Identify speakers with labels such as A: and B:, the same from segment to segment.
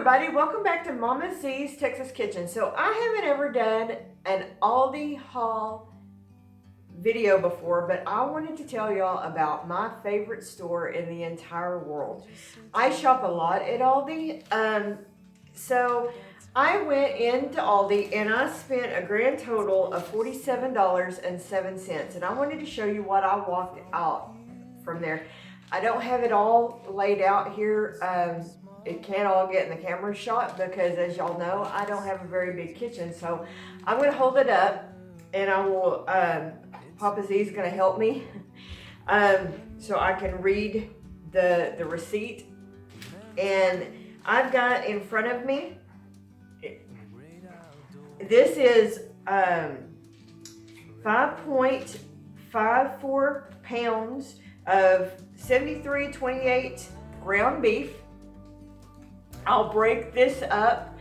A: everybody, welcome back to Mama Z's Texas Kitchen. So I haven't ever done an Aldi haul video before, but I wanted to tell y'all about my favorite store in the entire world. I shop a lot at Aldi, so I went into Aldi and I spent a grand total of $47.07, and I wanted to show you what I walked out from there. I don't have it all laid out here. It can't all get in the camera shot because, as y'all know, I don't have a very big kitchen. So I'm going to hold it up and I will, Papa Z's going to help me so I can read the receipt. And I've got in front of me, this is 5.54 pounds of 73/28 ground beef. I'll break this up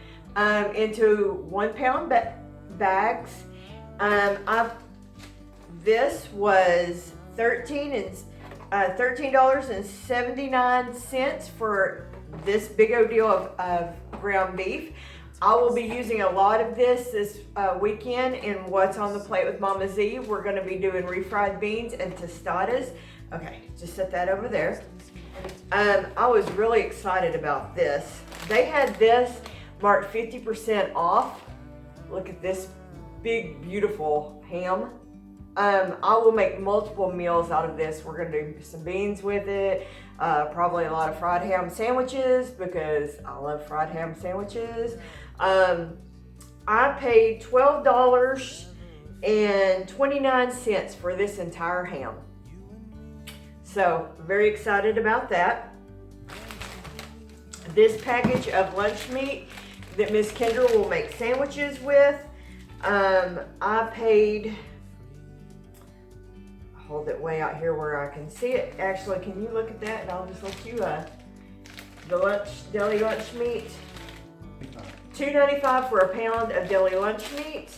A: into 1 pound bags. This was $13.79 for this big old deal of ground beef. I will be using a lot of this weekend in What's on the Plate with Mama Z. We're going to be doing refried beans and tostadas. Okay, just set that over there. I was really excited about this. They had this marked 50% off. Look at this big, beautiful ham. I will make multiple meals out of this. We're gonna do some beans with it, probably a lot of fried ham sandwiches because I love fried ham sandwiches. I paid $12.29 for this entire ham. So, very excited about that. This package of lunch meat that Miss Kendra will make sandwiches with, I paid, hold it way out here where I can see it. Actually, can you look at that? And I'll just let you, the deli lunch meat. $2.95 for a pound of deli lunch meat.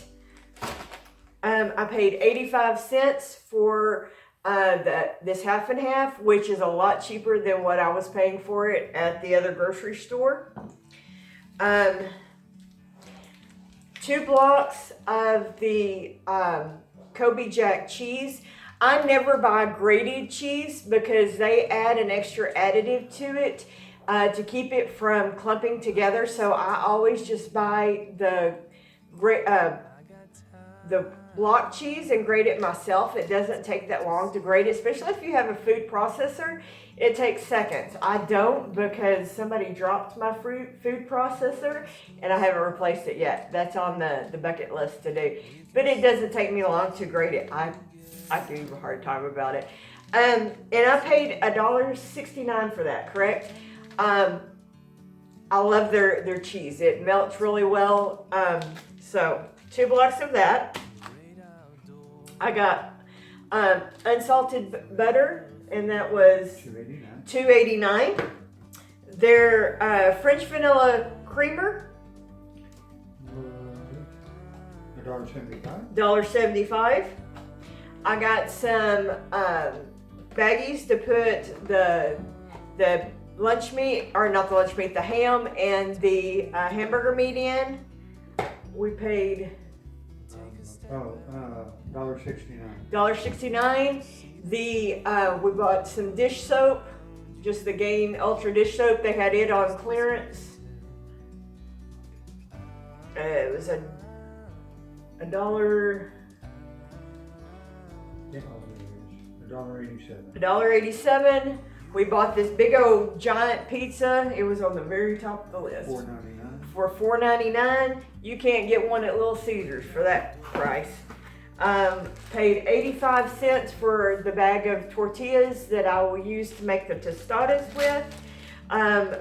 A: I paid 85 cents for this half and half, which is a lot cheaper than what I was paying for it at the other grocery store. 2 blocks of the Kobe Jack cheese. I never buy grated cheese because they add an extra additive to it to keep it from clumping together. So I always just buy the block cheese and grate it myself. It doesn't take that long to grate it, especially if you have a food processor. It takes seconds. I don't because somebody dropped my food processor and I haven't replaced it yet. That's on the bucket list to do. But it doesn't take me long to grate it. I do have a hard time about it. And I paid $1.69 for that, correct? I love their cheese. It melts really well. So 2 blocks of that. I got unsalted butter, and that was $2.89. Their French vanilla creamer, $1.75. I got some baggies to put the lunch meat, or not the lunch meat, the ham and the hamburger meat in. We paid $1.69. We bought some dish soap, just the Gain Ultra dish soap. They had it on clearance. It was $1.87. We bought this big old giant pizza. It was on the very top of the list.
B: $4.99.
A: For $4.99. You can't get one at Little Caesars for that price. Paid 85 cents for the bag of tortillas that I will use to make the tostadas with.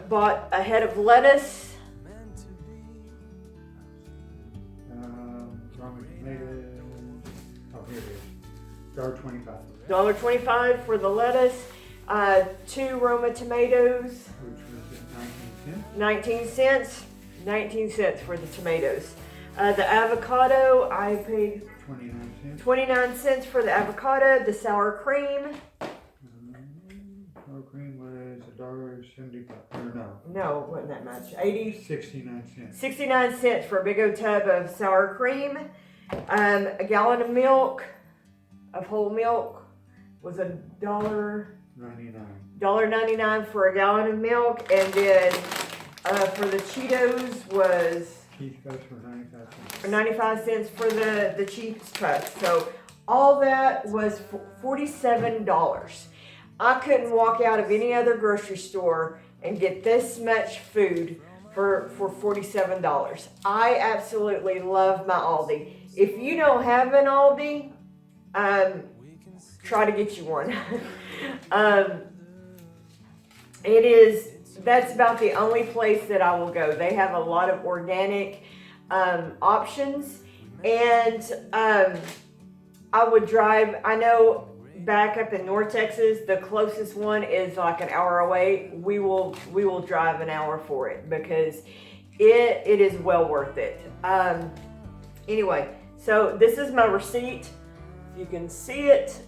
A: Bought a head of lettuce. $1.25 for the lettuce. 2 Roma tomatoes.
B: Which was
A: 19 cents. 19 cents for the tomatoes. The avocado, I paid 29 cents for the avocado. The sour cream.
B: Sour cream was $1.75, or no,
A: No, it wasn't that much. 80,
B: 69 cents.
A: 69 cents for a big old tub of sour cream. A gallon of milk, of whole milk, was $1.99 for a gallon of milk, and then for the Cheetos was
B: Cheese puffs for 95 cents.
A: 95 cents for the cheese puffs. So all that was $47. I couldn't walk out of any other grocery store and get this much food for $47. I absolutely love my Aldi. If you don't have an Aldi, try to get you one. That's about the only place that I will go. They have a lot of organic options, and I would drive. I know back up in North Texas, the closest one is like an hour away. We will drive an hour for it because it is well worth it. Anyway, so this is my receipt. You can see it.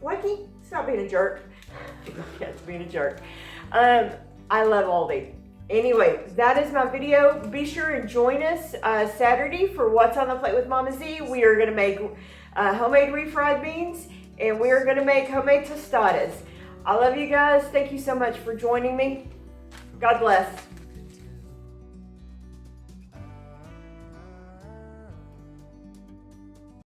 A: Lucky, stop being a jerk. Yes, being a jerk. I love Aldi. Anyway, that is my video. Be sure and join us Saturday for What's on the Plate with Mama Z. We are going to make homemade refried beans, and we are going to make homemade tostadas. I love you guys. Thank you so much for joining me. God bless.